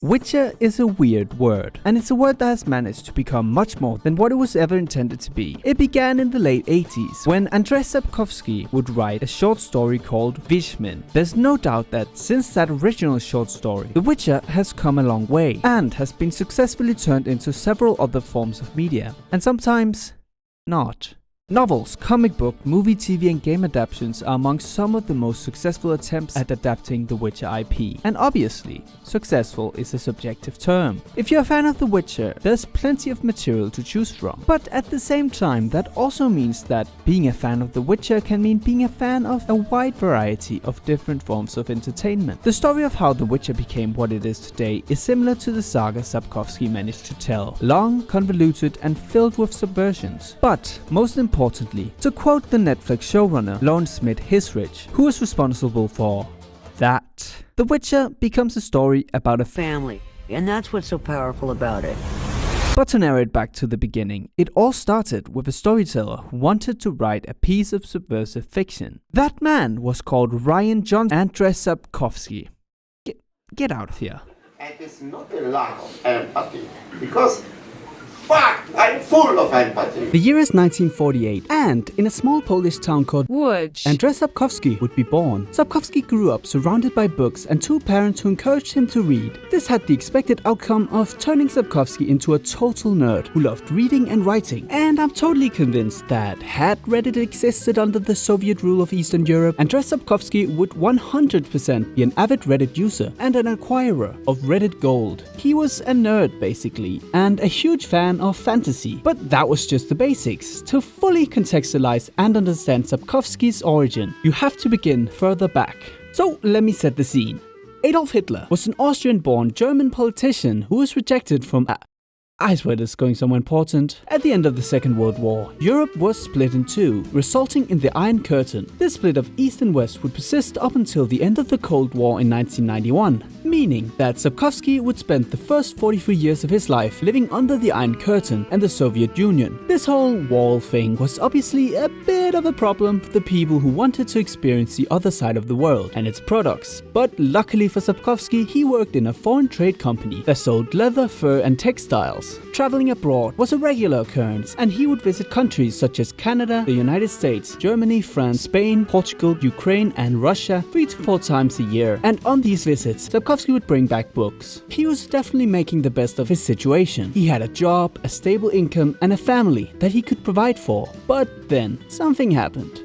Witcher is a weird word, and it's a word that has managed to become much more than what it was ever intended to be. It began in the late 80s, when Andrzej Sapkowski would write a short story called Witchering. There's no doubt that since that original short story, The Witcher has come a long way, and has been successfully turned into several other forms of media, and sometimes not. Novels, comic book, movie, TV and game adaptations are among some of the most successful attempts at adapting the Witcher IP. And obviously, successful is a subjective term. If you're a fan of The Witcher, there's plenty of material to choose from. But at the same time, that also means that being a fan of The Witcher can mean being a fan of a wide variety of different forms of entertainment. The story of how The Witcher became what it is today is similar to the saga Sapkowski managed to tell. Long, convoluted and filled with subversions. But most importantly, to quote the Netflix showrunner Lawrence Smith-Hisrich, who is responsible for that, The Witcher becomes a story about a family, and that's what's so powerful about it. But to narrate back to the beginning, it all started with a storyteller who wanted to write a piece of subversive fiction. That man was called Ryan John Andrzej Sapkowski. Get out of here. And it's not a lack of empathy, because fuck, I'm full of empathy. The year is 1948, and in a small Polish town called Łódź, Andrzej Sapkowski would be born. Sapkowski grew up surrounded by books and two parents who encouraged him to read. This had the expected outcome of turning Sapkowski into a total nerd who loved reading and writing. And I'm totally convinced that had Reddit existed under the Soviet rule of Eastern Europe, Andrzej Sapkowski would 100% be an avid Reddit user and an acquirer of Reddit gold. He was a nerd basically, and a huge fan of fantasy. But that was just the basics. To fully contextualize and understand Sapkowski's origin, you have to begin further back. So let me set the scene. Adolf Hitler was an Austrian-born German politician who was rejected from I swear this is going somewhere important. At the end of the Second World War, Europe was split in two, resulting in the Iron Curtain. This split of East and West would persist up until the end of the Cold War in 1991, meaning that Sapkowski would spend the first 43 years of his life living under the Iron Curtain and the Soviet Union. This whole wall thing was obviously a bit of a problem for the people who wanted to experience the other side of the world and its products. But luckily for Sapkowski, he worked in a foreign trade company that sold leather, fur and textiles. Traveling abroad was a regular occurrence, and he would visit countries such as Canada, the United States, Germany, France, Spain, Portugal, Ukraine and Russia 3 to 4 times a year. And on these visits, Sapkowski would bring back books. He was definitely making the best of his situation. He had a job, a stable income and a family that he could provide for. But then something happened.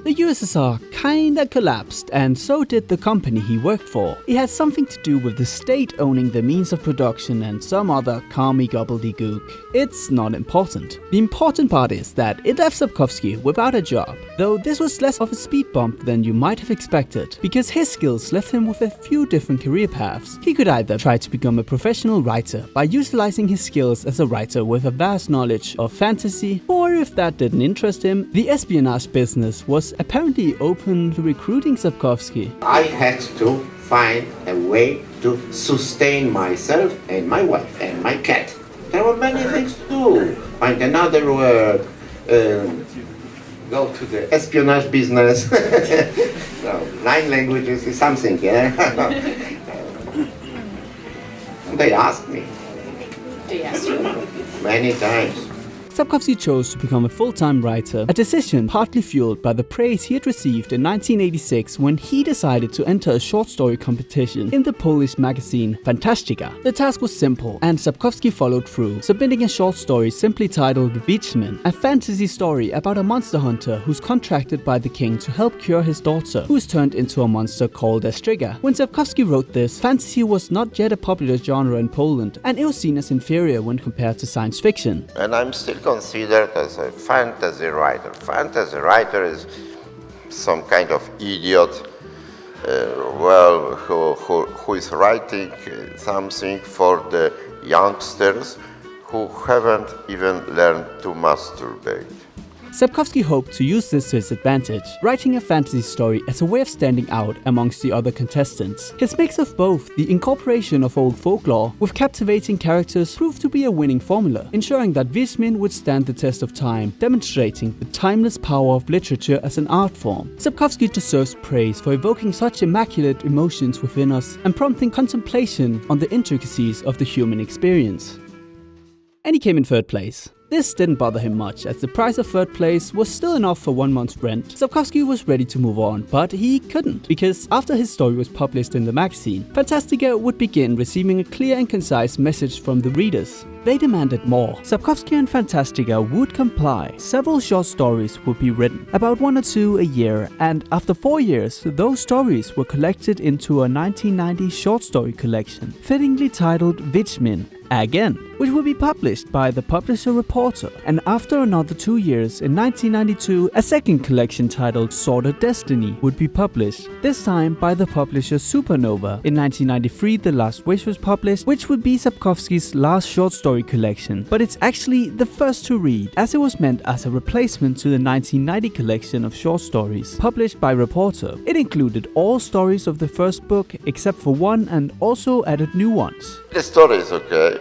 The USSR kinda collapsed, and so did the company he worked for. It had something to do with the state owning the means of production and some other commie gobbledygook. It's not important. The important part is that it left Sapkowski without a job, though this was less of a speed bump than you might have expected, because his skills left him with a few different career paths. He could either try to become a professional writer by utilizing his skills as a writer with a vast knowledge of fantasy, or if that didn't interest him, the espionage business was apparently open to recruiting Sapkowski. I had to find a way to sustain myself and my wife and my cat. There were many things to do. Find another work, go to the espionage business. So, 9 languages is something, yeah? They asked me. They asked you. Many times. Sapkowski chose to become a full-time writer, a decision partly fueled by the praise he had received in 1986 when he decided to enter a short story competition in the Polish magazine Fantastica. The task was simple, and Sapkowski followed through, submitting a short story simply titled Witchering, a fantasy story about a monster hunter who's contracted by the king to help cure his daughter, who is turned into a monster called a Striga. When Sapkowski wrote this, fantasy was not yet a popular genre in Poland, and it was seen as inferior when compared to science fiction. And I'm still considered as a fantasy writer. Fantasy writer is some kind of idiot, who is writing something for the youngsters who haven't even learned to masturbate. Sapkowski hoped to use this to his advantage, writing a fantasy story as a way of standing out amongst the other contestants. His mix of both the incorporation of old folklore with captivating characters proved to be a winning formula, ensuring that Witchering would stand the test of time, demonstrating the timeless power of literature as an art form. Sapkowski deserves praise for evoking such immaculate emotions within us and prompting contemplation on the intricacies of the human experience. And he came in third place. This didn't bother him much, as the price of third place was still enough for 1 month's rent. Sapkowski was ready to move on, but he couldn't, because after his story was published in the magazine, Fantastica would begin receiving a clear and concise message from the readers. They demanded more. Sapkowski and Fantastica would comply. Several short stories would be written, about 1 or 2 a year, and after 4 years, those stories were collected into a 1990 short story collection, fittingly titled Witchering again, which would be published by the publisher Reporter. And after another 2 years, in 1992, a second collection titled Sordid Destiny would be published, this time by the publisher Supernova. In 1993, The Last Wish was published, which would be Sapkowski's last short story collection, but it's actually the first to read, as it was meant as a replacement to the 1990 collection of short stories published by Reporter. It included all stories of the first book except for one, and also added new ones. The story is okay.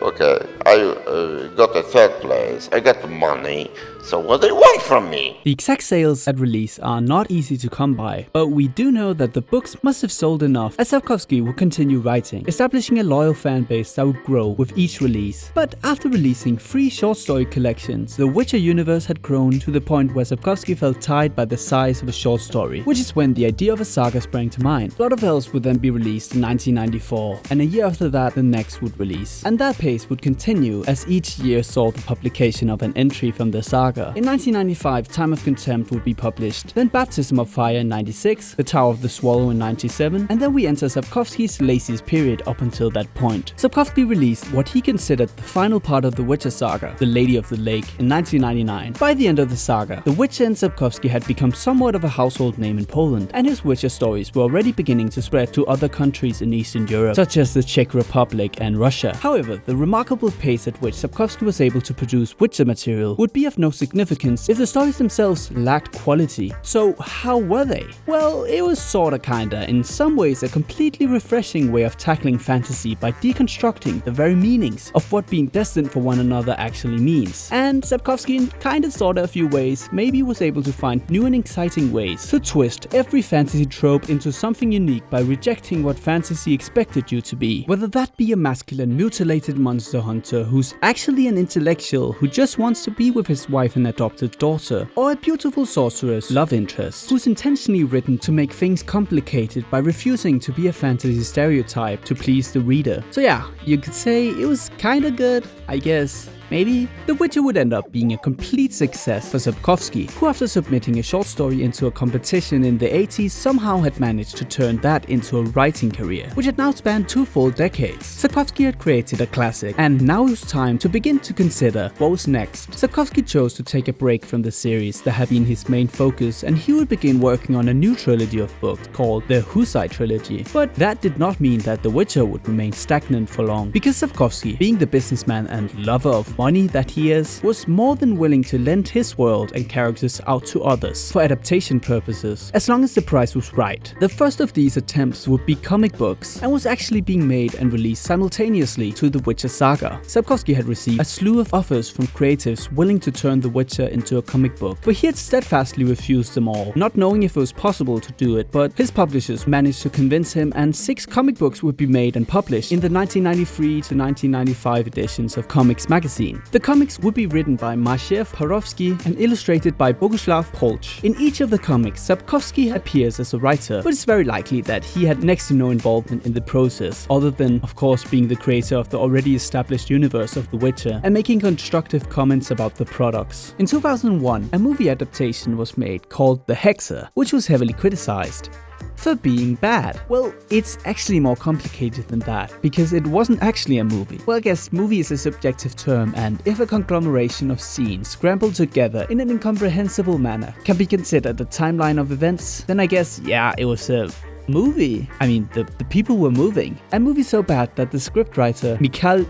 I got a third place. I got the money. So what do they want from me? The exact sales at release are not easy to come by, but we do know that the books must have sold enough, as Sapkowski would continue writing, establishing a loyal fan base that would grow with each release. But after releasing 3 short story collections, the Witcher universe had grown to the point where Sapkowski felt tied by the size of a short story, which is when the idea of a saga sprang to mind. Blood of Elves would then be released in 1994, and a year after that the next would release. And that pace would continue as each year saw the publication of an entry from the saga. In 1995, Time of Contempt would be published, then Baptism of Fire in 96, The Tower of the Swallow in 97, and then we enter Sapkowski's laziest period up until that point. Sapkowski released what he considered the final part of the Witcher saga, The Lady of the Lake, in 1999. By the end of the saga, The Witcher and Sapkowski had become somewhat of a household name in Poland, and his Witcher stories were already beginning to spread to other countries in Eastern Europe, such as the Czech Republic and Russia. However, the remarkable pace at which Sapkowski was able to produce Witcher material would be of no significance if the stories themselves lacked quality. So how were they? Well, it was sorta kinda, in some ways, a completely refreshing way of tackling fantasy by deconstructing the very meanings of what being destined for one another actually means. And Sapkowski, in kinda sorta a few ways, maybe was able to find new and exciting ways to twist every fantasy trope into something unique by rejecting what fantasy expected you to be. Whether that be a masculine mutilated monster hunter who's actually an intellectual who just wants to be with his wife and adopted daughter, or a beautiful sorcerer's love interest who's intentionally written to make things complicated by refusing to be a fantasy stereotype to please the reader. So yeah, you could say it was kinda good, I guess. Maybe The Witcher would end up being a complete success for Sapkowski, who after submitting a short story into a competition in the 80s somehow had managed to turn that into a writing career, which had now spanned 2 full decades. Sapkowski had created a classic, and now it was time to begin to consider what was next. Sapkowski chose to take a break from the series that had been his main focus, and he would begin working on a new trilogy of books called the Hussite trilogy. But that did not mean that The Witcher would remain stagnant for long, because Sapkowski, being the businessman and lover of money that he is, was more than willing to lend his world and characters out to others for adaptation purposes, as long as the price was right. The first of these attempts would be comic books, and was actually being made and released simultaneously to the Witcher saga. Sapkowski had received a slew of offers from creatives willing to turn The Witcher into a comic book, but he had steadfastly refused them all, not knowing if it was possible to do it. But his publishers managed to convince him, and 6 comic books would be made and published in the 1993 to 1995 editions of Comics magazine. The comics would be written by Maciej Parowski and illustrated by Boguslav Polch. In each of the comics, Sapkowski appears as a writer, but it's very likely that he had next to no involvement in the process, other than, of course, being the creator of the already established universe of The Witcher and making constructive comments about the products. In 2001, a movie adaptation was made called The Hexer, which was heavily criticized for being bad. Well, it's actually more complicated than that, because it wasn't actually a movie. Well, I guess movie is a subjective term, and if a conglomeration of scenes scrambled together in an incomprehensible manner can be considered a timeline of events, then I guess, yeah, it was a movie. I mean, the people were moving. A movie so bad that the scriptwriter Mikhail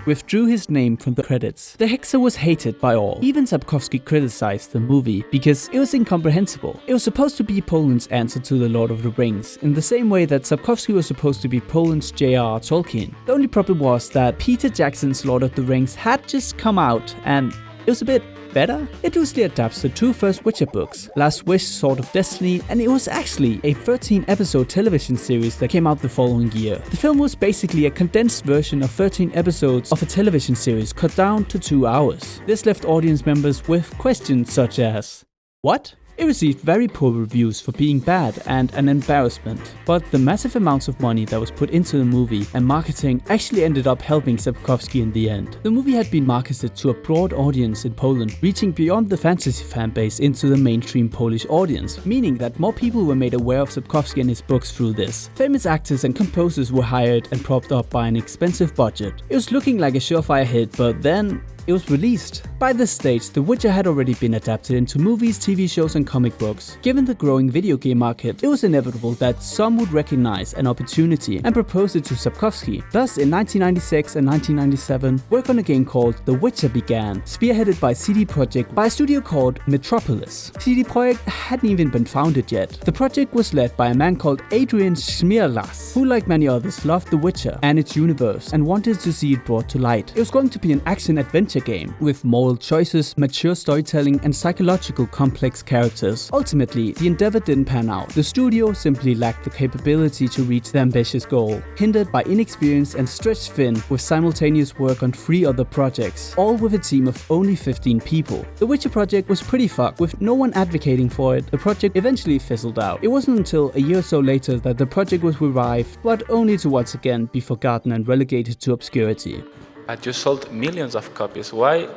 withdrew his name from the credits. The Hexer was hated by all. Even Sapkowski criticized the movie because it was incomprehensible. It was supposed to be Poland's answer to The Lord of the Rings, in the same way that Sapkowski was supposed to be Poland's J.R.R. Tolkien. The only problem was that Peter Jackson's Lord of the Rings had just come out and it was a bit better. It loosely adapts the two first Witcher books, Last Wish, Sword of Destiny, and it was actually a 13-episode television series that came out the following year. The film was basically a condensed version of 13 episodes of a television series cut down to 2 hours. This left audience members with questions such as, what? It received very poor reviews for being bad and an embarrassment, but the massive amounts of money that was put into the movie and marketing actually ended up helping Sapkowski in the end. The movie had been marketed to a broad audience in Poland, reaching beyond the fantasy fanbase into the mainstream Polish audience, meaning that more people were made aware of Sapkowski and his books through this. Famous actors and composers were hired and propped up by an expensive budget. It was looking like a surefire hit, but then it was released. By this stage, The Witcher had already been adapted into movies, TV shows and comic books. Given the growing video game market, it was inevitable that some would recognize an opportunity and propose it to Sapkowski. Thus, in 1996 and 1997, work on a game called The Witcher began, spearheaded by CD Projekt by a studio called Metropolis. CD Projekt hadn't even been founded yet. The project was led by a man called Adrian Schmierlas, who like many others loved The Witcher and its universe and wanted to see it brought to light. It was going to be an action-adventure game with moral choices, mature storytelling and psychological complex characters. Ultimately, the endeavor didn't pan out. The studio simply lacked the capability to reach the ambitious goal, hindered by inexperience and stretched thin with simultaneous work on 3 other projects, all with a team of only 15 people. The Witcher project was pretty fucked, with no one advocating for it. The project eventually fizzled out. It wasn't until a year or so later that the project was revived, but only to once again be forgotten and relegated to obscurity. But you sold millions of copies. Why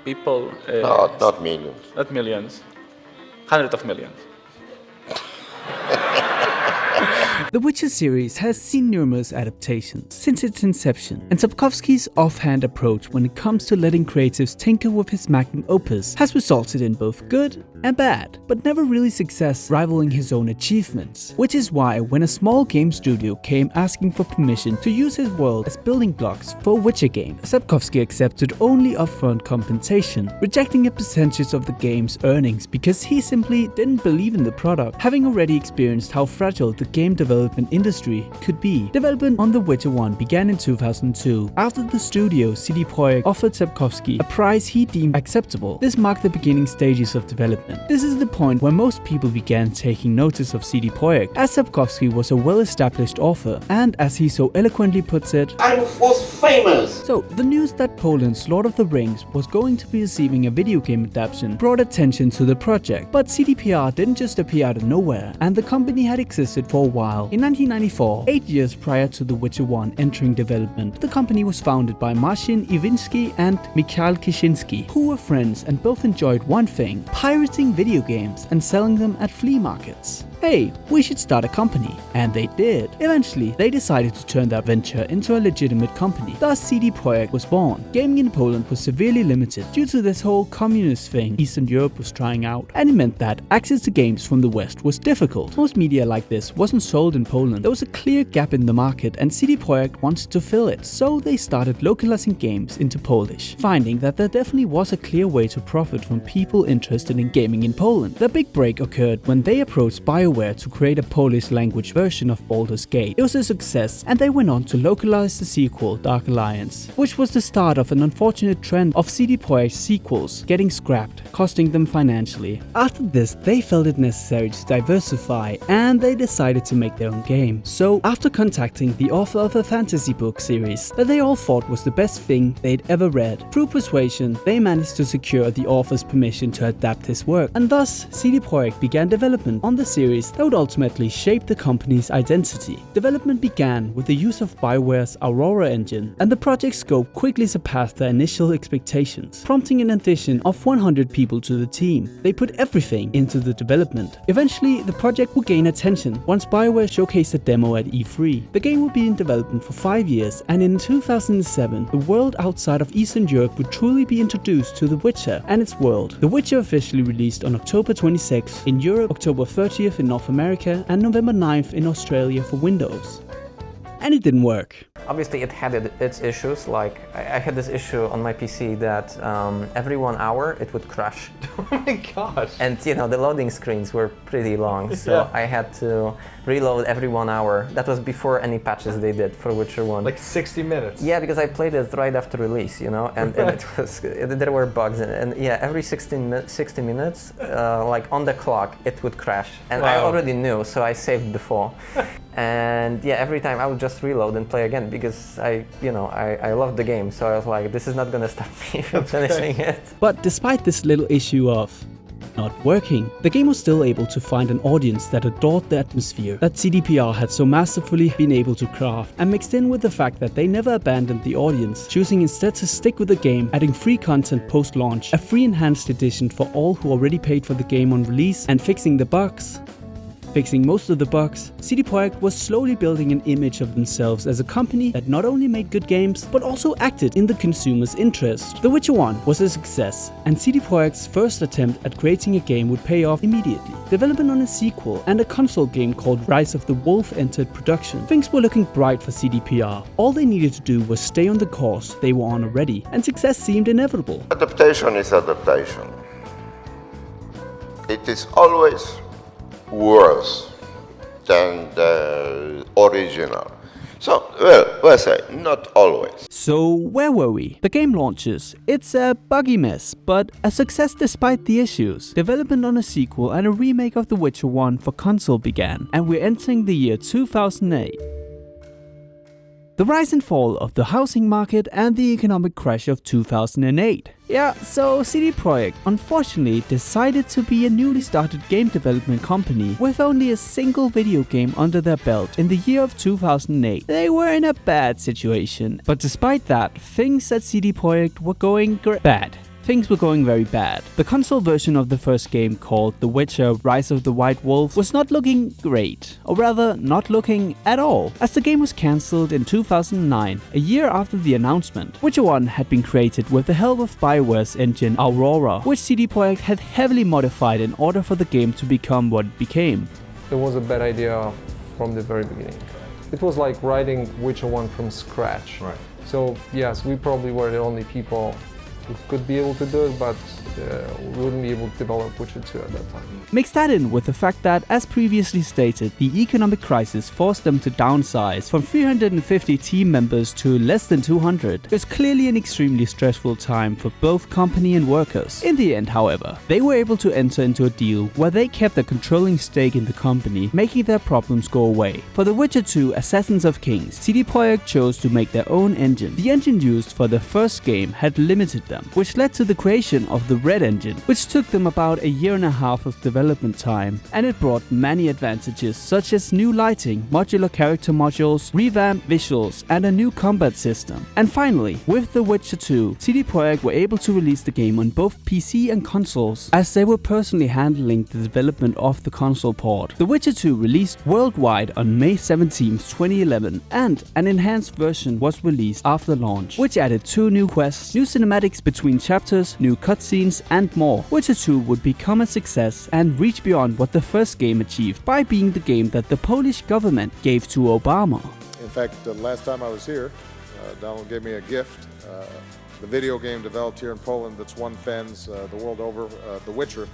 people... Not millions. Not millions. Hundreds of millions. The Witcher series has seen numerous adaptations since its inception, and Sapkowski's offhand approach when it comes to letting creatives tinker with his magnum opus has resulted in both good and bad, but never really success rivaling his own achievements. Which is why when a small game studio came asking for permission to use his world as building blocks for a Witcher game, Sapkowski accepted only upfront compensation, rejecting a percentage of the game's earnings because he simply didn't believe in the product, having already experienced how fragile the game development industry could be. Development on The Witcher 1 began in 2002, after the studio CD Projekt offered Sapkowski a price he deemed acceptable. This marked the beginning stages of development. This is the point where most people began taking notice of CD Projekt, as Sapkowski was a well-established author, and as he so eloquently puts it, I was famous! So, the news that Poland's Lord of the Rings was going to be receiving a video game adaptation brought attention to the project, but CDPR didn't just appear out of nowhere, and the company had existed for a while. In 1994, 8 years prior to The Witcher 1 entering development, the company was founded by Marcin Iwiński and Mikhail Kishinsky, who were friends and both enjoyed one thing: pirating video games and selling them at flea markets. Hey, we should start a company. And they did. Eventually, they decided to turn their venture into a legitimate company. Thus, CD Projekt was born. Gaming in Poland was severely limited due to this whole communist thing Eastern Europe was trying out, and it meant that access to games from the West was difficult. Most media like this wasn't sold in Poland. There was a clear gap in the market, and CD Projekt wanted to fill it, so they started localizing games into Polish, finding that there definitely was a clear way to profit from people interested in gaming in Poland. The big break occurred when they approached BioWare to create a Polish language version of Baldur's Gate. It was a success, and they went on to localize the sequel Dark Alliance, which was the start of an unfortunate trend of CD Projekt's sequels getting scrapped, costing them financially. After this, they felt it necessary to diversify, and they decided to make their own game. So, after contacting the author of a fantasy book series that they all thought was the best thing they'd ever read, through persuasion, they managed to secure the author's permission to adapt his work, and thus CD Projekt began development on the series that would ultimately shape the company's identity. Development began with the use of BioWare's Aurora engine, and the project's scope quickly surpassed their initial expectations, prompting an addition of 100 people to the team. They put everything into the development. Eventually, the project would gain attention once BioWare showcased a demo at E3. The game would be in development for 5 years, and in 2007, the world outside of Eastern Europe would truly be introduced to The Witcher and its world. The Witcher officially released on October 26th in Europe, October 30th in in North America and November 9th in Australia for Windows. And it didn't work. Obviously it had its issues, like I had this issue on my PC that every 1 hour it would crash. Oh my gosh. And you know, the loading screens were pretty long, so Yeah. I had to reload every 1 hour. That was before any patches they did for Witcher 1. Like 60 minutes. Yeah, because I played it right after release, you know, and there were bugs, and yeah, every 60 minutes, like on the clock, it would crash. And I Wow. already knew, so I saved before. And yeah, every time I would just reload and play again because I loved the game, so I was like, this is not gonna stop me from finishing it. But despite this little issue of not working, the game was still able to find an audience that adored the atmosphere that CDPR had so masterfully been able to craft, and mixed in with the fact that they never abandoned the audience, choosing instead to stick with the game, adding free content post-launch, a free enhanced edition for all who already paid for the game on release, and fixing most of the bugs. CD Projekt was slowly building an image of themselves as a company that not only made good games, but also acted in the consumer's interest. The Witcher 1 was a success, and CD Projekt's first attempt at creating a game would pay off immediately. Development on a sequel and a console game called Rise of the Wolf entered production. Things were looking bright for CDPR. All they needed to do was stay on the course they were on already, and success seemed inevitable. Adaptation is adaptation. It is always worse than the original. So, well, say, not always. So where were we? The game launches. It's a buggy mess, but a success despite the issues. Development on a sequel and a remake of The Witcher 1 for console began, and we're entering the year 2008. The rise and fall of the housing market and the economic crash of 2008. Yeah, so CD Projekt unfortunately decided to be a newly started game development company with only a single video game under their belt in the year of 2008. They were in a bad situation, but despite that, things at CD Projekt were going bad. Things were going very bad. The console version of the first game, called The Witcher Rise of the White Wolf, was not looking great, or rather not looking at all, as the game was cancelled in 2009, a year after the announcement. Witcher 1 had been created with the help of BioWare's engine Aurora, which CD Projekt had heavily modified in order for the game to become what it became. It was a bad idea from the very beginning. It was like writing Witcher 1 from scratch. Right. So yes, we probably were the only people who could be able to do it, but we wouldn't be able to develop Witcher 2 at that time. Mix that in with the fact that, as previously stated, the economic crisis forced them to downsize from 350 team members to less than 200. It was clearly an extremely stressful time for both company and workers. In the end, however, they were able to enter into a deal where they kept a controlling stake in the company, making their problems go away. For The Witcher 2 Assassins of Kings, CD Projekt chose to make their own engine. The engine used for the first game had limited them, which led to the creation of the Red Engine, which took them about a year and a half of development time, and it brought many advantages such as new lighting, modular character modules, revamped visuals, and a new combat system. And finally, with The Witcher 2, CD Projekt were able to release the game on both PC and consoles, as they were personally handling the development of the console port. The Witcher 2 released worldwide on May 17, 2011, and an enhanced version was released after launch, which added 2 new quests, new cinematics between chapters, new cutscenes, and more. Witcher 2 would become a success and reach beyond what the first game achieved by being the game that the Polish government gave to Obama. In fact, the last time I was here, Donald gave me a gift. The video game developed here in Poland that's won fans the world over, The Witcher.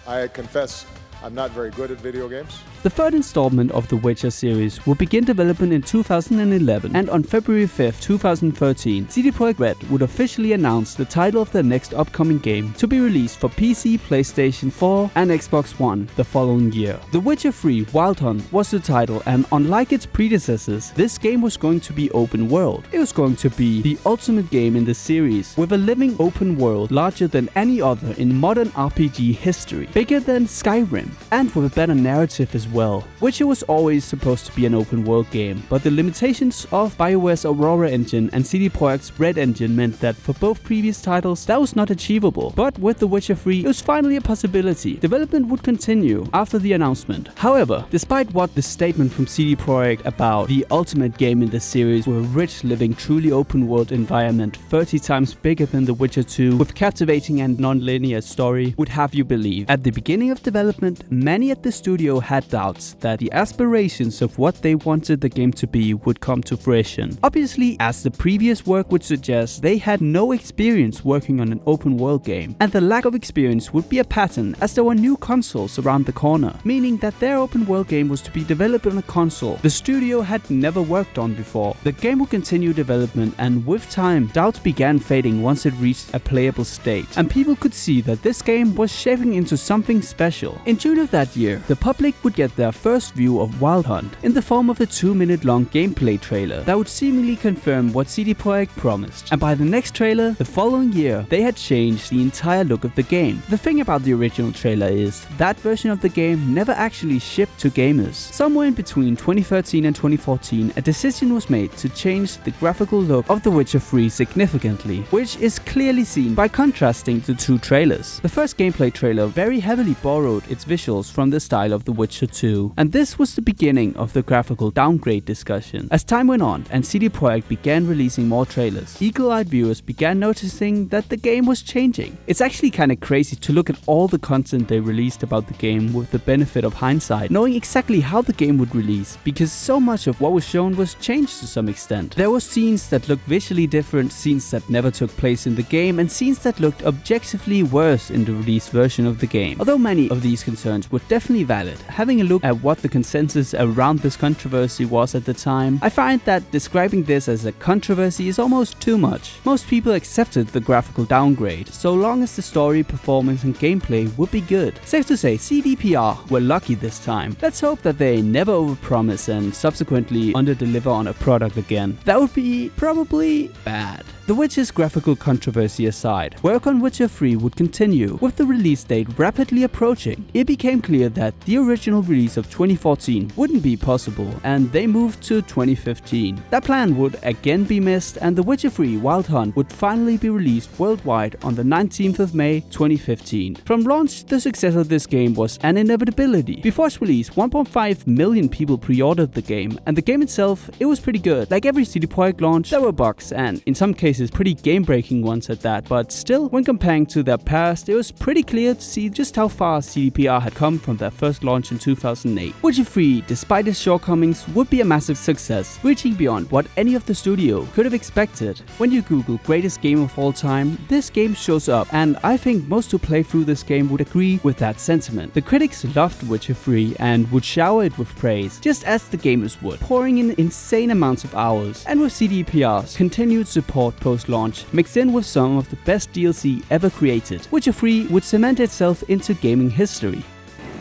I confess, I'm not very good at video games. The third installment of the Witcher series will begin development in 2011, and on February 5th, 2013, CD Projekt Red would officially announce the title of their next upcoming game to be released for PC, PlayStation 4 and Xbox One the following year. The Witcher 3 Wild Hunt was the title, and unlike its predecessors, this game was going to be open world. It was going to be the ultimate game in the series, with a living open world larger than any other in modern RPG history, bigger than Skyrim, and with a better narrative as well. well. Witcher was always supposed to be an open world game, but the limitations of BioWare's Aurora engine and CD Projekt's Red engine meant that for both previous titles that was not achievable. But with The Witcher 3, it was finally a possibility. Development would continue after the announcement. However, despite what the statement from CD Projekt about the ultimate game in the series were rich, living, truly open world environment 30 times bigger than The Witcher 2 with captivating and non-linear story would have you believe. At the beginning of development, many at the studio had doubts that the aspirations of what they wanted the game to be would come to fruition. Obviously, as the previous work would suggest, they had no experience working on an open world game, and the lack of experience would be a pattern as there were new consoles around the corner, meaning that their open world game was to be developed on a console the studio had never worked on before. The game would continue development, and with time, doubts began fading once it reached a playable state, and people could see that this game was shaping into something special. In June of that year, the public would get their first view of Wild Hunt in the form of a 2-minute long gameplay trailer that would seemingly confirm what CD Projekt promised. And by the next trailer, the following year, they had changed the entire look of the game. The thing about the original trailer is that version of the game never actually shipped to gamers. Somewhere in between 2013 and 2014, a decision was made to change the graphical look of The Witcher 3 significantly, which is clearly seen by contrasting the two trailers. The first gameplay trailer very heavily borrowed its visuals from the style of The Witcher 2, and this was the beginning of the graphical downgrade discussion. As time went on and CD Projekt began releasing more trailers, eagle-eyed viewers began noticing that the game was changing. It's actually kinda crazy to look at all the content they released about the game with the benefit of hindsight, knowing exactly how the game would release, because so much of what was shown was changed to some extent. There were scenes that looked visually different, scenes that never took place in the game, and scenes that looked objectively worse in the released version of the game. Although many of these concerns were definitely valid, having a look at what the consensus around this controversy was at the time, I find that describing this as a controversy is almost too much. Most people accepted the graphical downgrade, so long as the story, performance and gameplay would be good. Safe to say, CDPR were lucky this time. Let's hope that they never overpromise and subsequently underdeliver on a product again. That would be probably bad. The Witcher's graphical controversy aside, work on Witcher 3 would continue. With the release date rapidly approaching, it became clear that the original release of 2014 wouldn't be possible, and they moved to 2015. That plan would again be missed, and The Witcher 3 Wild Hunt would finally be released worldwide on the 19th of May 2015. From launch, the success of this game was an inevitability. Before its release, 1.5 million people pre-ordered the game, and the game itself, it was pretty good. Like every CD Projekt launch, there were bugs, and in some cases pretty game-breaking ones at that, but still, when comparing to their past, it was pretty clear to see just how far CDPR had come from their first launch in 2008. Witcher 3, despite its shortcomings, would be a massive success, reaching beyond what any of the studio could have expected. When you Google greatest game of all time, this game shows up, and I think most who play through this game would agree with that sentiment. The critics loved Witcher 3 and would shower it with praise, just as the gamers would, pouring in insane amounts of hours. And with CDPR's continued support post-launch, mixed in with some of the best DLC ever created, Witcher 3 would cement itself into gaming history.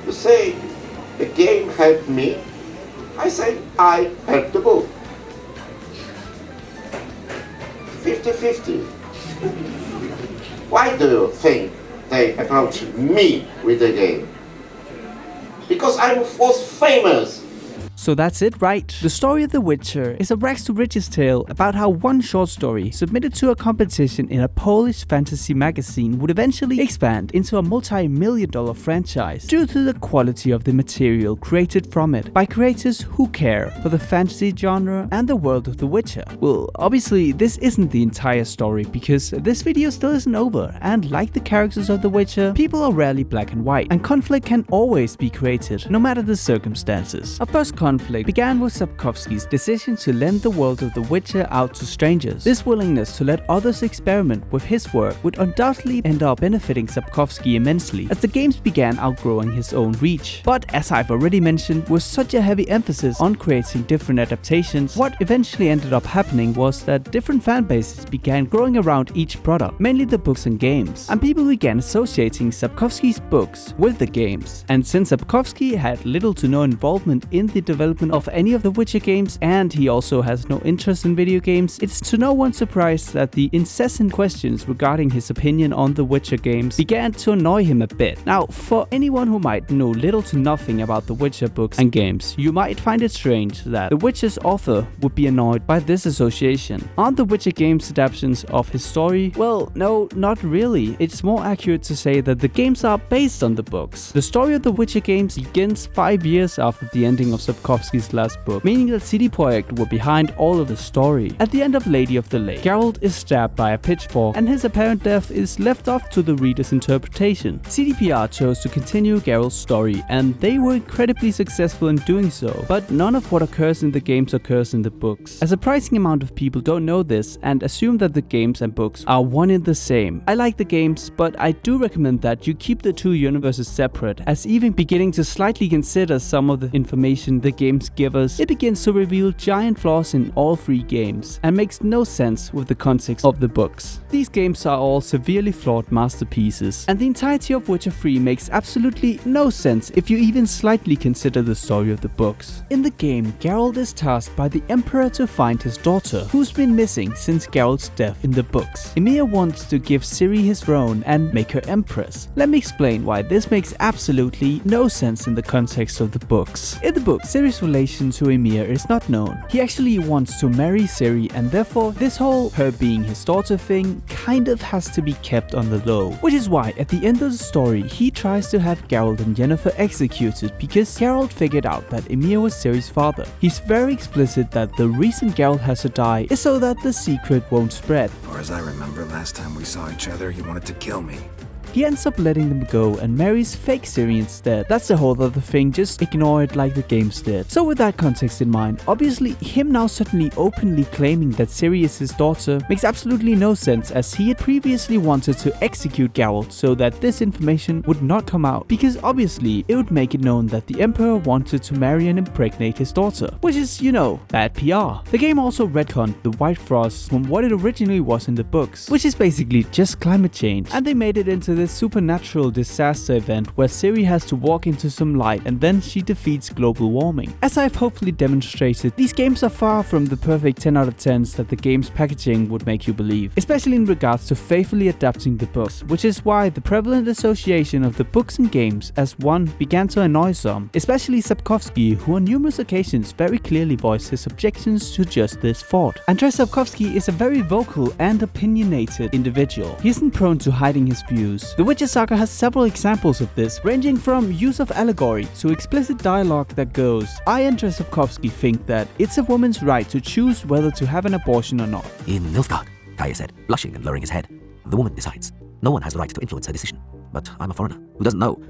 You say the game helped me, I say I helped the book. 50-50. Why do you think they approached me with the game? Because I was famous. So that's it, right? The story of The Witcher is a rags to riches tale about how one short story submitted to a competition in a Polish fantasy magazine would eventually expand into a multi-million-dollar franchise due to the quality of the material created from it by creators who care for the fantasy genre and the world of The Witcher. Well, obviously this isn't the entire story because this video still isn't over, and like the characters of The Witcher, people are rarely black and white, and conflict can always be created no matter the circumstances. Our first conflict began with Sapkowski's decision to lend the world of The Witcher out to strangers. This willingness to let others experiment with his work would undoubtedly end up benefiting Sapkowski immensely as the games began outgrowing his own reach. But as I've already mentioned, with such a heavy emphasis on creating different adaptations, what eventually ended up happening was that different fan bases began growing around each product, mainly the books and games, and people began associating Sapkowski's books with the games. And since Sapkowski had little to no involvement in the development development of any of the Witcher games, and he also has no interest in video games, it's to no one's surprise that the incessant questions regarding his opinion on the Witcher games began to annoy him a bit. Now, for anyone who might know little to nothing about the Witcher books and games, you might find it strange that the Witcher's author would be annoyed by this association. Aren't the Witcher games adaptations of his story? Well, no, not really. It's more accurate to say that the games are based on the books. The story of the Witcher games begins 5 years after the ending of Sapkowski's last book, meaning that CD Projekt were behind all of the story. At the end of Lady of the Lake, Geralt is stabbed by a pitchfork and his apparent death is left off to the reader's interpretation. CDPR chose to continue Geralt's story and they were incredibly successful in doing so, but none of what occurs in the games occurs in the books. A surprising amount of people don't know this and assume that the games and books are one and the same. I like the games, but I do recommend that you keep the two universes separate, as even beginning to slightly consider some of the information the games give us, it begins to reveal giant flaws in all three games and makes no sense with the context of the books. These games are all severely flawed masterpieces, and the entirety of Witcher 3 makes absolutely no sense if you even slightly consider the story of the books. In the game, Geralt is tasked by the Emperor to find his daughter, who's been missing since Geralt's death in the books. Emir wants to give Ciri his throne and make her empress. Let me explain why this makes absolutely no sense in the context of the books. In the book, Ciri's relation to Emir is not known. He actually wants to marry Ciri, and therefore this whole her being his daughter thing kind of has to be kept on the low. Which is why at the end of the story he tries to have Geralt and Yennefer executed because Geralt figured out that Emir was Ciri's father. He's very explicit that the reason Geralt has to die is so that the secret won't spread. Or as I remember last time we saw each other, he wanted to kill me. He ends up letting them go and marries fake Ciri instead. That's the whole other thing, just ignore it like the games did. So with that context in mind, obviously him now suddenly openly claiming that Ciri is his daughter makes absolutely no sense, as he had previously wanted to execute Geralt so that this information would not come out, because obviously it would make it known that the Emperor wanted to marry and impregnate his daughter, which is, you know, bad PR. The game also retconned the White Frost from what it originally was in the books, which is basically just climate change, and they made it into this supernatural disaster event where Ciri has to walk into some light and then she defeats global warming. As I've hopefully demonstrated, these games are far from the perfect 10 out of 10s that the game's packaging would make you believe, especially in regards to faithfully adapting the books, which is why the prevalent association of the books and games as one began to annoy some, especially Sapkowski, who on numerous occasions very clearly voiced his objections to just this thought. Andrzej Sapkowski is a very vocal and opinionated individual. He isn't prone to hiding his views. The Witcher saga has several examples of this, ranging from use of allegory to explicit dialogue that goes, I and Sapkowski think that it's a woman's right to choose whether to have an abortion or not. In Nilfgaard, Kaia said, blushing and lowering his head, the woman decides. No one has the right to influence her decision. But I'm a foreigner who doesn't know.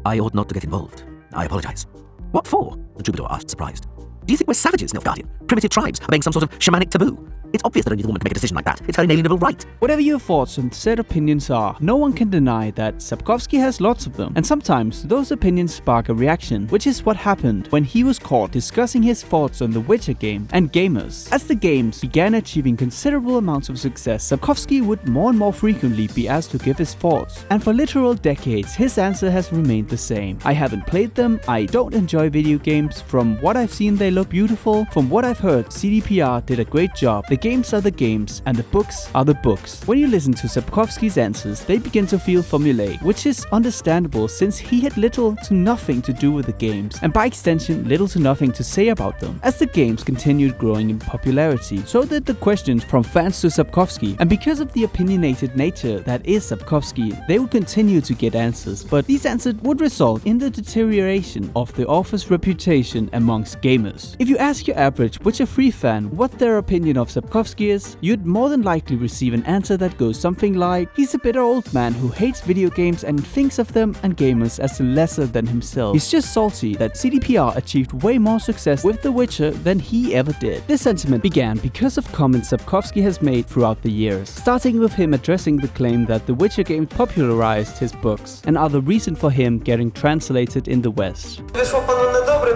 I ought not to get involved. I apologize. What for? The troubadour asked, surprised. Do you think we're savages, Nilfgaardian? Primitive tribes obeying some sort of shamanic taboo? It's obvious that only the woman can make a decision like that. It's her inalienable right. Whatever your thoughts on said opinions are, no one can deny that Sapkowski has lots of them, and sometimes those opinions spark a reaction, which is what happened when he was caught discussing his thoughts on the Witcher game and gamers. As the games began achieving considerable amounts of success, Sapkowski would more and more frequently be asked to give his thoughts, and for literal decades his answer has remained the same. I haven't played them, I don't enjoy video games, from what I've seen they look beautiful, from what I've heard CDPR did a great job, the games are the games and the books are the books. When you listen to Sapkowski's answers, they begin to feel formulaic, which is understandable since he had little to nothing to do with the games, and by extension little to nothing to say about them. As the games continued growing in popularity, so did the questions from fans to Sapkowski, and because of the opinionated nature that is Sapkowski, they would continue to get answers, but these answers would result in the deterioration of the author's reputation amongst gamers. If you ask your average Witcher 3 fan what their opinion of Sapkowski is, you'd more than likely receive an answer that goes something like, he's a bitter old man who hates video games and thinks of them and gamers as lesser than himself. He's just salty that CDPR achieved way more success with The Witcher than he ever did. This sentiment began because of comments Sapkowski has made throughout the years, starting with him addressing the claim that The Witcher games popularized his books and are the reason for him getting translated in the West. Wyszło panu na dobre,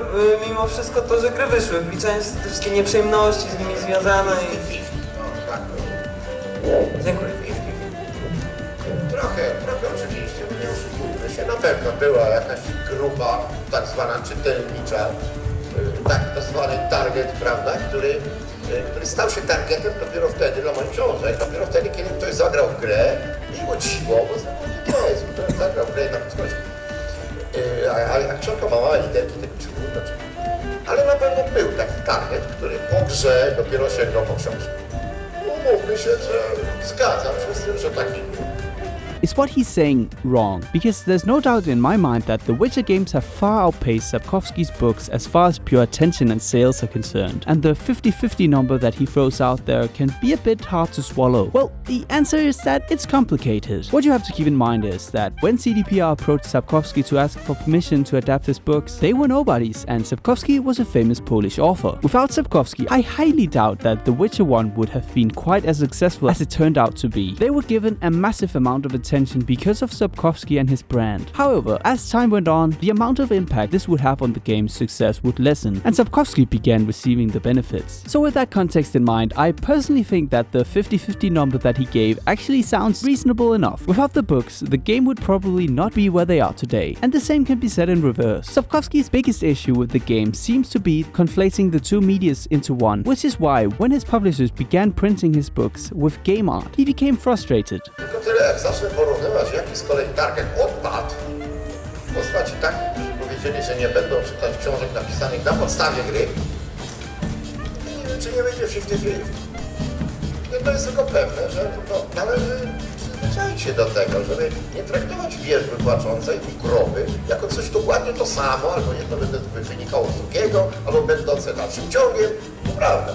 mimo wszystko to, że gry wyszły, wliczając te wszystkie nieprzyjemności z nimi związane i... Dziękuję. Trochę oczywiście, nie oszukujmy się. Na pewno była jakaś grupa tak zwana czytelnicza, tak zwany target, prawda, który stał się targetem dopiero wtedy dla moich książek, dopiero wtedy, kiedy ktoś zagrał w grę i go dziwo, bo to jest, ktoś zagrał w grę i napisał. A książka ma małe literki, tak znaczy. Ale na pewno był taki target, który po grze dopiero sięgnął po książkę. Umówmy się, że zgadzam się z tym, że taki był. Is what he's saying wrong? Because there's no doubt in my mind that the Witcher games have far outpaced Sapkowski's books as far as pure attention and sales are concerned, and the 50-50 number that he throws out there can be a bit hard to swallow. Well, the answer is that it's complicated. What you have to keep in mind is that when CDPR approached Sapkowski to ask for permission to adapt his books, they were nobodies, and Sapkowski was a famous Polish author. Without Sapkowski, I highly doubt that The Witcher 1 would have been quite as successful as it turned out to be. They were given a massive amount of attention because of Sapkowski and his brand. However, as time went on, the amount of impact this would have on the game's success would lessen, and Sapkowski began receiving the benefits. So with that context in mind, I personally think that the 50-50 number that he gave actually sounds reasonable enough. Without the books, the game would probably not be where they are today, and the same can be said in reverse. Sapkowski's biggest issue with the game seems to be conflating the two medias into one, which is why when his publishers began printing his books with game art, he became frustrated. Porównywać, jaki z kolei target odpadł w postaci takich, którzy powiedzieli, że nie będą czytać książek napisanych na podstawie gry. I nie wiem, czy nie będzie 50-50. Jedno jest tylko pewne, że należy przyzwyczaić się do tego, żeby nie traktować wierzby płaczącej i krowy jako coś dokładnie to samo, albo jedno będę wynikało z drugiego, albo będące dalszym ciągiem. To prawda.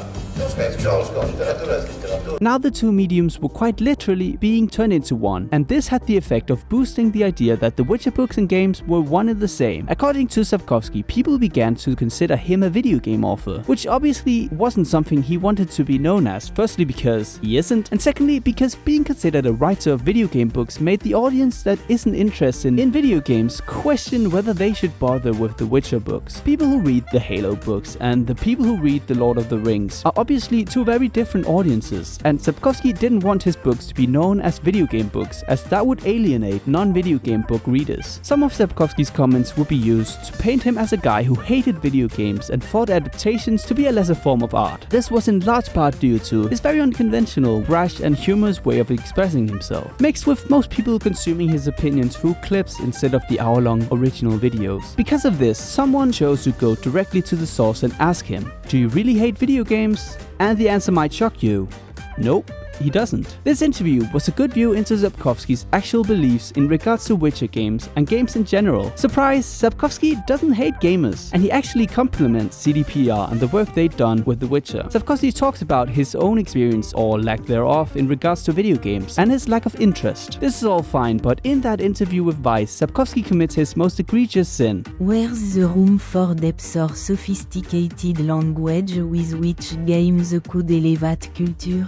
Now the two mediums were quite literally being turned into one, and this had the effect of boosting the idea that the Witcher books and games were one and the same. According to Sapkowski, people began to consider him a video game author, which obviously wasn't something he wanted to be known as, firstly because he isn't, and secondly because being considered a writer of video game books made the audience that isn't interested in video games question whether they should bother with the Witcher books. People who read the Halo books and the people who read the Lord of the Rings are obviously two very different audiences, and Sapkowski didn't want his books to be known as video game books, as that would alienate non-video game book readers. Some of Sapkowski's comments would be used to paint him as a guy who hated video games and thought adaptations to be a lesser form of art. This was in large part due to his very unconventional, brash and humorous way of expressing himself, mixed with most people consuming his opinions through clips instead of the hour-long original videos. Because of this, someone chose to go directly to the source and ask him, "Do you really hate video games?" And the answer might shock you. Nope, he doesn't. This interview was a good view into Sapkowski's actual beliefs in regards to Witcher games and games in general. Surprise, Sapkowski doesn't hate gamers, and he actually compliments CDPR and the work they've done with The Witcher. Sapkowski talks about his own experience or lack thereof in regards to video games and his lack of interest. This is all fine, but in that interview with Vice, Sapkowski commits his most egregious sin. Where's the room for depth or sophisticated language with which games could elevate culture?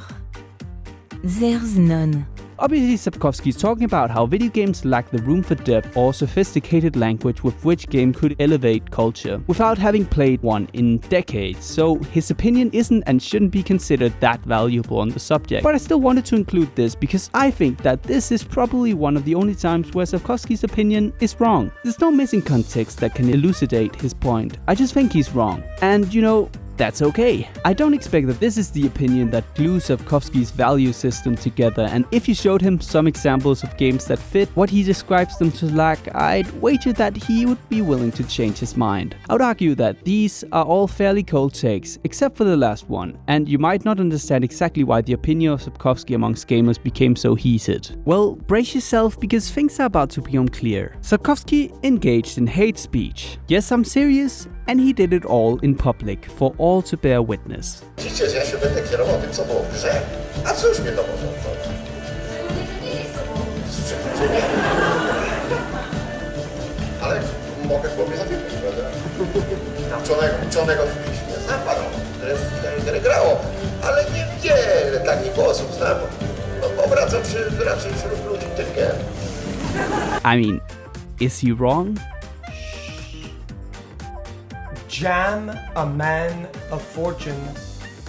There's none. Obviously, Sapkowski is talking about how video games lack the room for depth or sophisticated language with which game could elevate culture, without having played one in decades, so his opinion isn't and shouldn't be considered that valuable on the subject. But I still wanted to include this because I think that this is probably one of the only times where Sapkowski's opinion is wrong. There's no missing context that can elucidate his point. I just think he's wrong. And you know, that's okay. I don't expect that this is the opinion that glues Sapkowski's value system together, and if you showed him some examples of games that fit what he describes them to lack, I'd wager that he would be willing to change his mind. I would argue that these are all fairly cold takes, except for the last one, and you might not understand exactly why the opinion of Sapkowski amongst gamers became so heated. Well, brace yourself because things are about to become clear. Sapkowski engaged in hate speech. Yes, I'm serious, and he did it all in public for all to bear witness. Widzicie, że ja się będę kierował tym, co było w grze. A cóż mnie to może obchodzić? Ale mogę chłopie zapiekać, prawda? Uczonego w piśmie znam panu, które grało, ale niewiele takich osób znam. Obracam się raczej wśród ludzi inteligentnych. I mean, is he wrong? Jam, a man of fortune,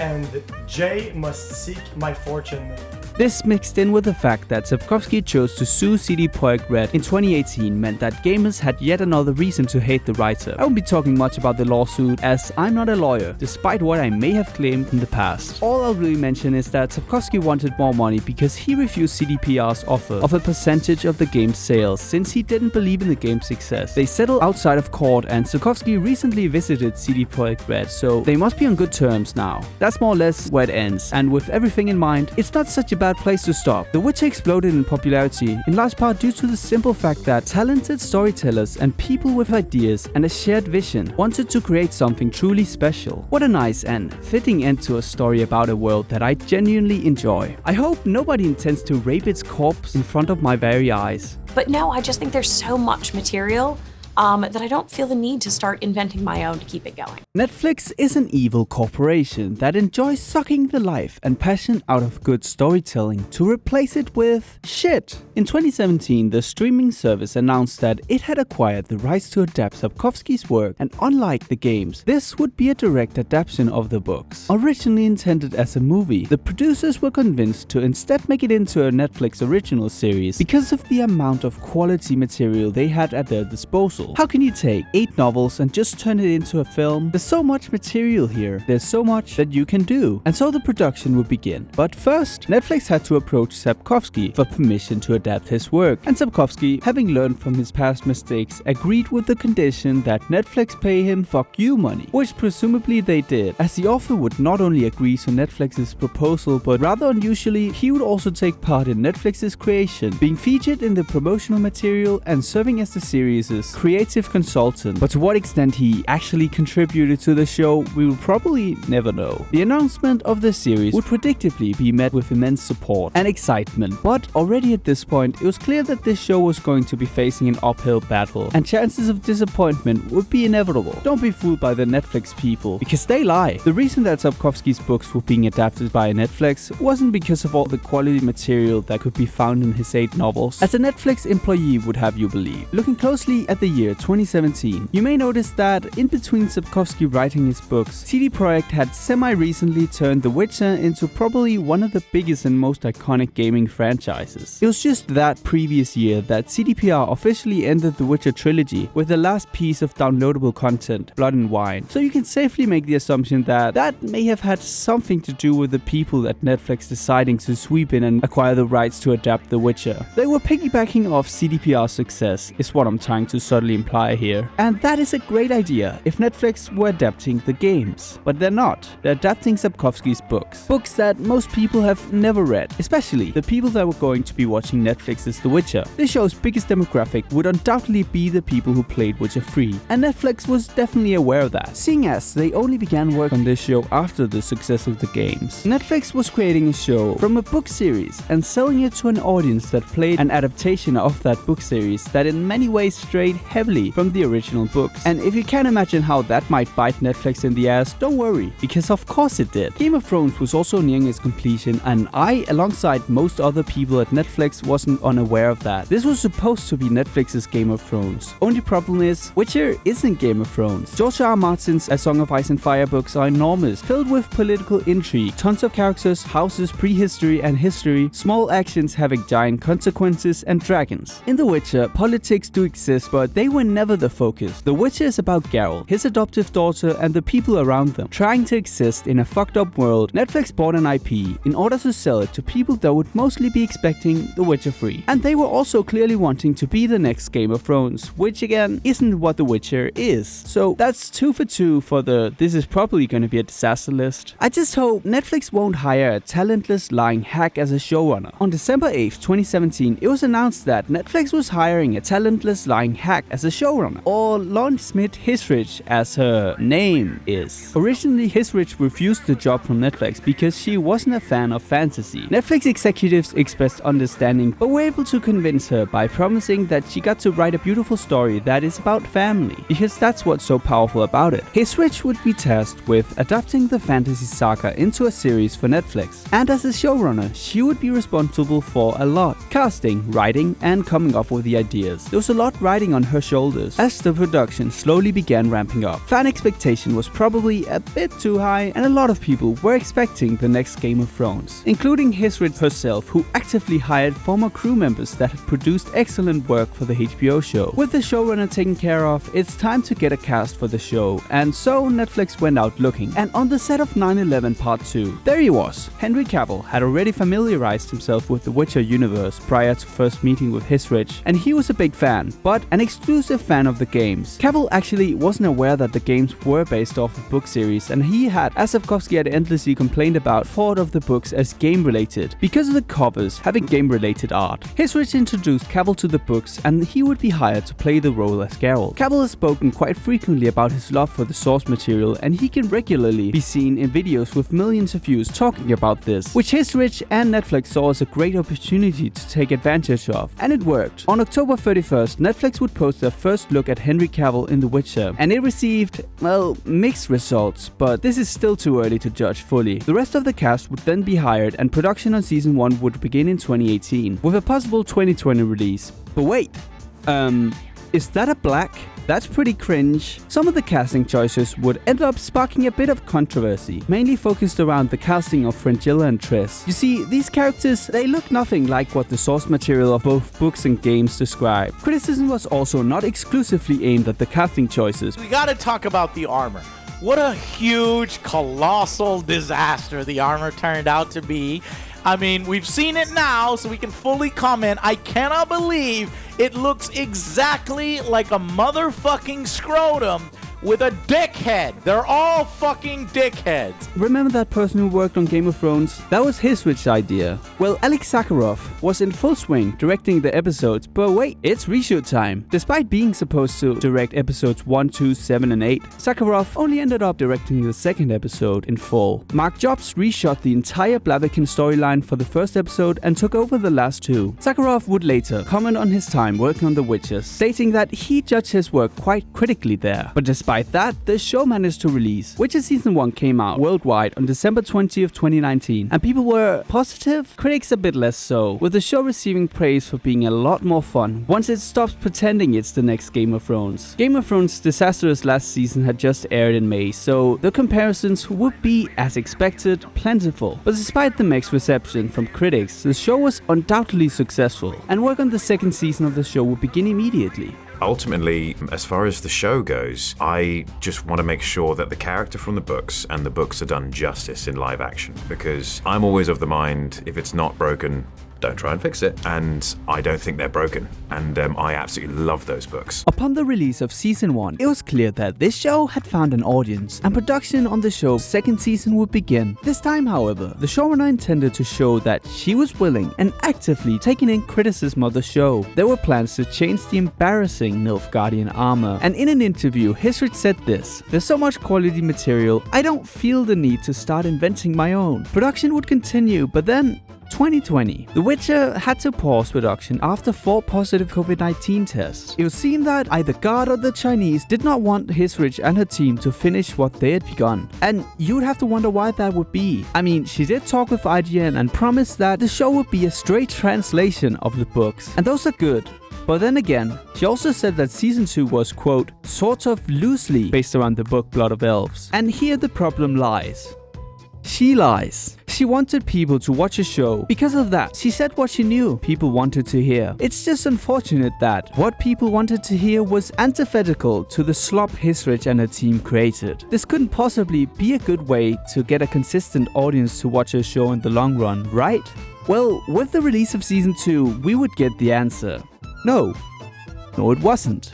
and J must seek my fortune. This, mixed in with the fact that Sapkowski chose to sue CDPR Red in 2018, meant that gamers had yet another reason to hate the writer. I won't be talking much about the lawsuit, as I'm not a lawyer, despite what I may have claimed in the past. All I'll really mention is that Sapkowski wanted more money because he refused CDPR's offer of a percentage of the game's sales, since he didn't believe in the game's success. They settled outside of court, and Sapkowski recently visited CDPR Red, so they must be on good terms now. That's more or less where it ends, and with everything in mind, it's not such a bad place to stop. The Witcher exploded in popularity, in large part due to the simple fact that talented storytellers and people with ideas and a shared vision wanted to create something truly special. What a nice and fitting end to a story about a world that I genuinely enjoy. I hope nobody intends to rape its corpse in front of my very eyes. But no, I just think there's so much material that I don't feel the need to start inventing my own to keep it going. Netflix is an evil corporation that enjoys sucking the life and passion out of good storytelling to replace it with shit. In 2017, the streaming service announced that it had acquired the rights to adapt Sapkowski's work, and unlike the games, this would be a direct adaptation of the books. Originally intended as a movie, the producers were convinced to instead make it into a Netflix original series because of the amount of quality material they had at their disposal. How can you take 8 novels and just turn it into a film? There's so much material here, there's so much that you can do. And so the production would begin. But first, Netflix had to approach Sapkowski for permission to adapt his work. And Sapkowski, having learned from his past mistakes, agreed with the condition that Netflix pay him fuck you money, which presumably they did, as the author would not only agree to Netflix's proposal, but rather unusually, he would also take part in Netflix's creation, being featured in the promotional material and serving as the series' creative consultant. But to what extent he actually contributed to the show, we will probably never know. The announcement of the series would predictably be met with immense support and excitement, but already at this point, it was clear that this show was going to be facing an uphill battle, and chances of disappointment would be inevitable. Don't be fooled by the Netflix people, because they lie. The reason that Sapkowski's books were being adapted by Netflix wasn't because of all the quality material that could be found in his 8 novels, as a Netflix employee would have you believe. Looking closely at the year 2017, you may notice that in between Sapkowski writing his books, CD Projekt had semi-recently turned The Witcher into probably one of the biggest and most iconic gaming franchises. It was just that previous year that CDPR officially ended the Witcher trilogy with the last piece of downloadable content, Blood and Wine, so you can safely make the assumption that that may have had something to do with the people at Netflix deciding to sweep in and acquire the rights to adapt The Witcher. They were piggybacking off CDPR's success, is what I'm trying to subtly imply here. And that is a great idea if Netflix were adapting the games. But they're not. They're adapting Sapkowski's books. Books that most people have never read, especially the people that were going to be watching Netflix's The Witcher. This show's biggest demographic would undoubtedly be the people who played Witcher 3, and Netflix was definitely aware of that, seeing as they only began work on this show after the success of the games. Netflix was creating a show from a book series and selling it to an audience that played an adaptation of that book series that in many ways strayed heavily from the original books. And if you can't imagine how that might bite Netflix in the ass, don't worry, because of course it did. Game of Thrones was also nearing its completion, and I, alongside most other people at Netflix, wasn't unaware of that. This was supposed to be Netflix's Game of Thrones. Only problem is, Witcher isn't Game of Thrones. George R. R. Martin's A Song of Ice and Fire books are enormous, filled with political intrigue, tons of characters, houses, prehistory and history, small actions having giant consequences, and dragons. In The Witcher, politics do exist, but they were never the focus. The Witcher is about Geralt, his adoptive daughter, and the people around them, trying to exist in a fucked up world. Netflix bought an IP in order to sell it to people that would mostly be expecting The Witcher 3. And they were also clearly wanting to be the next Game of Thrones, which again, isn't what The Witcher is. So that's 2 for 2 for the this is probably gonna be a disaster list. I just hope Netflix won't hire a talentless lying hack as a showrunner. On December 8th, 2017, it was announced that Netflix was hiring a talentless lying hack as a showrunner, or Lauren Smith-Hisrich as her name is. Originally, Hisrich refused the job from Netflix because she wasn't a fan of fantasy. Netflix executives expressed understanding, but were able to convince her by promising that she got to write a beautiful story that is about family, because that's what's so powerful about it. Hisrich would be tasked with adapting the fantasy saga into a series for Netflix, and as a showrunner, she would be responsible for a lot: casting, writing, and coming up with the ideas. There was a lot riding on her shoulders as the production slowly began ramping up. Fan expectation was probably a bit too high, and a lot of people were expecting the next Game of Thrones, including Hisrich herself, who actively hired former crew members that had produced excellent work for the HBO show. With the showrunner taken care of, it's time to get a cast for the show, and so Netflix went out looking. And on the set of 9/11 Part 2, there he was. Henry Cavill had already familiarized himself with the Witcher universe prior to first meeting with Hisrich, and he was a big fan, but an exclusive fan of the games. Cavill actually wasn't aware that the games were based off of book series, and he had, as Sapkowski had endlessly complained about, thought of the books as game-related, because of the covers having game-related art. Hisrich introduced Cavill to the books, and he would be hired to play the role as Geralt. Cavill has spoken quite frequently about his love for the source material, and he can regularly be seen in videos with millions of views talking about this, which Hisrich and Netflix saw as a great opportunity to take advantage of, and it worked. On October 31st, Netflix would post their first look at Henry Cavill in The Witcher, and it received, well, mixed results, but this is still too early to judge fully. The rest of the cast would then be hired, and production on season 1 would begin in 2018, with a possible 2020 release. But wait, is that a black? That's pretty cringe. Some of the casting choices would end up sparking a bit of controversy, mainly focused around the casting of Fringilla and Triss. You see, these characters, they look nothing like what the source material of both books and games describe. Criticism was also not exclusively aimed at the casting choices. We gotta talk about the armor. What a huge, colossal disaster the armor turned out to be. I mean, we've seen it now, so we can fully comment. I cannot believe it looks exactly like a motherfucking scrotum with a dickhead. They're all fucking dickheads. Remember that person who worked on Game of Thrones? That was Hisrich's idea. Well, Alex Sakharov was in full swing directing the episodes, but wait, it's reshoot time. Despite being supposed to direct episodes 1, 2, 7 and 8, Sakharov only ended up directing the second episode in full. Mark Jobs reshot the entire Blaviken storyline for the first episode and took over the last two. Sakharov would later comment on his time working on The Witcher, stating that he judged his work quite critically there. But despite that, the show managed to release. Witcher Season 1 came out worldwide on December 20th, 2019, and people were positive, critics a bit less so, with the show receiving praise for being a lot more fun once it stops pretending it's the next Game of Thrones. Game of Thrones' disastrous last season had just aired in May, so the comparisons would be, as expected, plentiful. But despite the mixed reception from critics, the show was undoubtedly successful, and work on the second season of the show would begin immediately. Ultimately, as far as the show goes, I just want to make sure that the character from the books and the books are done justice in live action, because I'm always of the mind, if it's not broken, don't try and fix it. And I don't think they're broken. And I absolutely love those books. Upon the release of Season 1, it was clear that this show had found an audience, and production on the show's second season would begin. This time, however, the showrunner intended to show that she was willing and actively taking in criticism of the show. There were plans to change the embarrassing Nilfgaardian armor, and in an interview, Hisrich said this: "There's so much quality material, I don't feel the need to start inventing my own." Production would continue, but then 2020. The Witcher had to pause production after 4 positive COVID-19 tests. It was seen that either God or the Chinese did not want Hisrich and her team to finish what they had begun. And you would have to wonder why that would be. I mean, she did talk with IGN and promised that the show would be a straight translation of the books, and those are good. But then again, she also said that Season 2 was, quote, sort of loosely based around the book Blood of Elves. And here the problem lies. She lies. She wanted people to watch a show. Because of that, she said what she knew people wanted to hear. It's just unfortunate that what people wanted to hear was antithetical to the slop Hisrich and her team created. This couldn't possibly be a good way to get a consistent audience to watch a show in the long run, right? Well, with the release of Season 2, we would get the answer. No, it wasn't.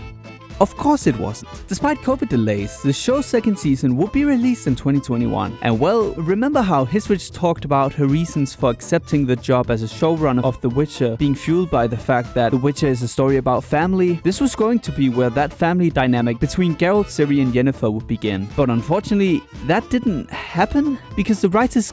Of course it wasn't. Despite COVID delays, the show's second season would be released in 2021. And well, remember how Hisrich talked about her reasons for accepting the job as a showrunner of The Witcher being fueled by the fact that The Witcher is a story about family? This was going to be where that family dynamic between Geralt, Ciri and Yennefer would begin. But unfortunately, that didn't happen because the writers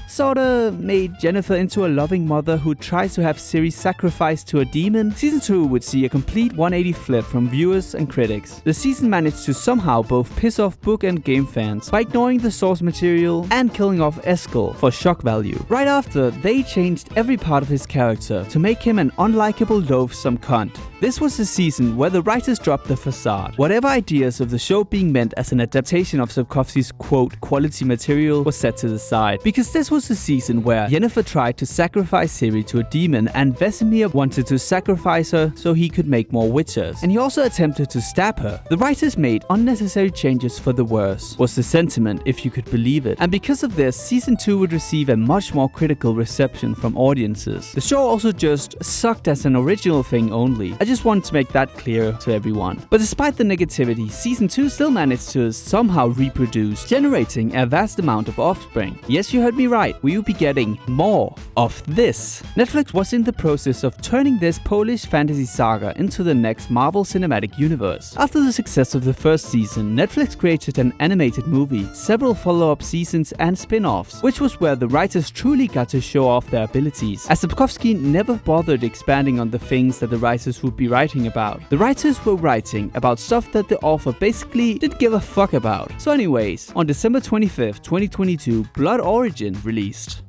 sorta made Yennefer into a loving mother who tries to have Ciri sacrificed to a demon. Season 2 would see a complete 180 flip from viewer reviewers and critics. The season managed to somehow both piss off book and game fans by ignoring the source material and killing off Eskel for shock value. Right after, they changed every part of his character to make him an unlikable loathsome cunt. This was the season where the writers dropped the facade. Whatever ideas of the show being meant as an adaptation of Sapkowski's quote quality material was set to the side, because this was the season where Yennefer tried to sacrifice Ciri to a demon and Vesemir wanted to sacrifice her so he could make more witchers, and he also attempted to stab her. The writers made unnecessary changes for the worse, was the sentiment if you could believe it, and because of this, season 2 would receive a much more critical reception from audiences. The show also just sucked as an original thing only. I just wanted to make that clear to everyone. But despite the negativity, season 2 still managed to somehow reproduce, generating a vast amount of offspring. Yes, you heard me right, we will be getting more of this. Netflix was in the process of turning this Polish fantasy saga into the next Marvel Cinematic Universe. After the success of the first season, Netflix created an animated movie, several follow-up seasons and spin-offs, which was where the writers truly got to show off their abilities, as Sapkowski never bothered expanding on the things that the writers would be writing about. The writers were writing about stuff that the author basically didn't give a fuck about. So anyways, on December 25th, 2022, Blood Origin released.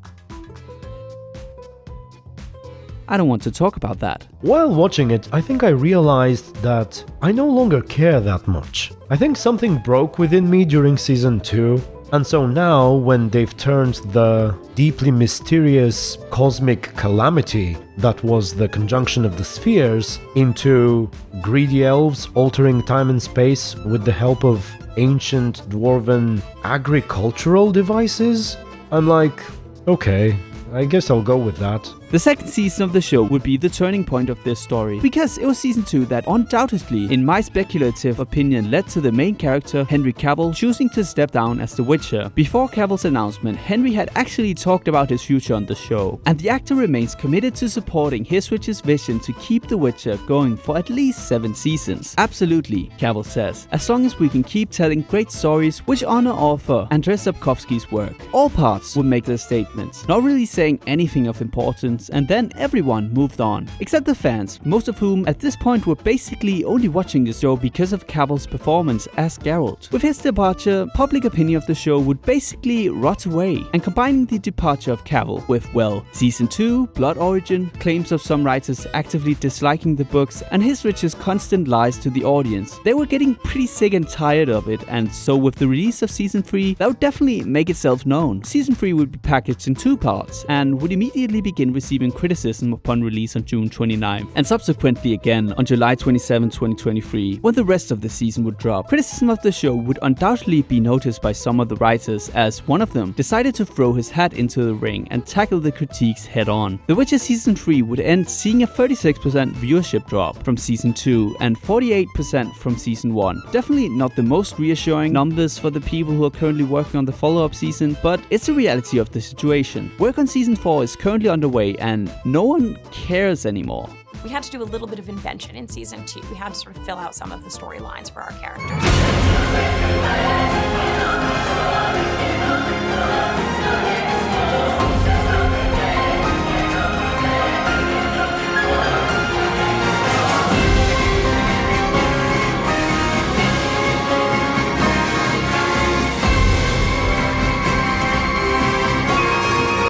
I don't want to talk about that. While watching it, I think I realized that I no longer care that much. I think something broke within me during season 2, and so now when they've turned the deeply mysterious cosmic calamity that was the conjunction of the spheres into greedy elves altering time and space with the help of ancient dwarven agricultural devices, I'm like, okay, I guess I'll go with that. The second season of the show would be the turning point of this story, because it was season 2 that undoubtedly, in my speculative opinion, led to the main character, Henry Cavill, choosing to step down as the Witcher. Before Cavill's announcement, Henry had actually talked about his future on the show, and the actor remains committed to supporting his Witcher's vision to keep The Witcher going for at least 7 seasons. Absolutely, Cavill says, as long as we can keep telling great stories which honor author Andrzej Sapkowski's work. All parts would make their statements, not really saying anything of importance, and then everyone moved on. Except the fans, most of whom at this point were basically only watching the show because of Cavill's performance as Geralt. With his departure, public opinion of the show would basically rot away, and combining the departure of Cavill with, well, Season 2, Blood Origin, claims of some writers actively disliking the books, and his Rich's constant lies to the audience, they were getting pretty sick and tired of it, and so with the release of Season 3, that would definitely make itself known. Season 3 would be packaged in 2 parts, and would immediately begin receiving criticism upon release on June 29th, and subsequently again on July 27, 2023, when the rest of the season would drop. Criticism of the show would undoubtedly be noticed by some of the writers, as one of them decided to throw his hat into the ring and tackle the critiques head on. The Witcher Season 3 would end seeing a 36% viewership drop from Season 2 and 48% from Season 1. Definitely not the most reassuring numbers for the people who are currently working on the follow-up season, but it's the reality of the situation. Work on Season 4 is currently underway and no one cares anymore. We had to do a little bit of invention in season 2. We had to sort of fill out some of the storylines for our characters.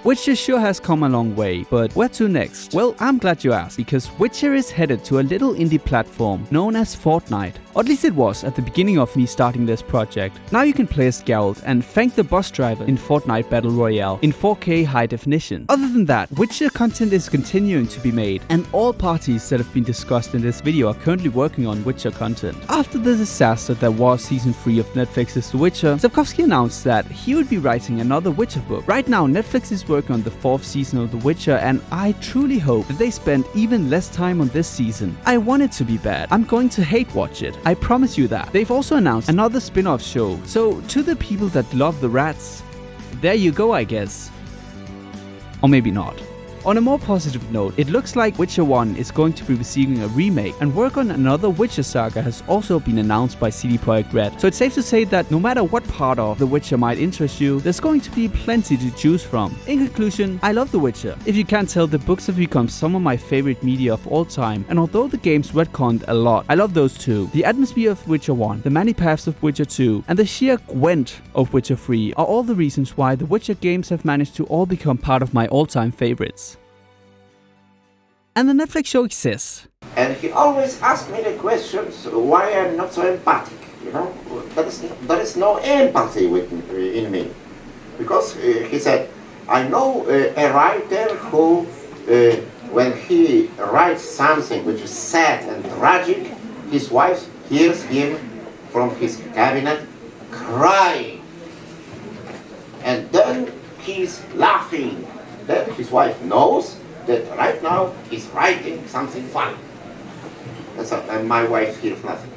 Witcher sure has come a long way, but where to next? Well, I'm glad you asked, because Witcher is headed to a little indie platform known as Fortnite. Or at least it was at the beginning of me starting this project. Now you can play as Geralt and thank the bus driver in Fortnite Battle Royale in 4K high definition. Other than that, Witcher content is continuing to be made, and all parties that have been discussed in this video are currently working on Witcher content. After the disaster that was Season 3 of Netflix's The Witcher, Sapkowski announced that he would be writing another Witcher book. Right now, Netflix is working on the 4th season of The Witcher, and I truly hope that they spend even less time on this season. I want it to be bad. I'm going to hate watch it. I promise you that. They've also announced another spin-off show, so to the people that love the rats, there you go, I guess. Or maybe not. On a more positive note, it looks like Witcher 1 is going to be receiving a remake, and work on another Witcher saga has also been announced by CDPR Responds. So it's safe to say that no matter what part of The Witcher might interest you, there's going to be plenty to choose from. In conclusion, I love The Witcher. If you can't tell, the books have become some of my favorite media of all time, and although the games retconned a lot, I love those too. The atmosphere of Witcher 1, the many paths of Witcher 2, and the sheer Gwent of Witcher 3 are all the reasons why the Witcher games have managed to all become part of my all-time favorites. And the Netflix show exists. And he always asked me the questions why I'm not so empathic. You know, there is no empathy in me, because he said, I know a writer who, when he writes something which is sad and tragic, his wife hears him from his cabinet crying, and then he's laughing. Then his wife knows that right now he's writing something funny. And my wife hears nothing.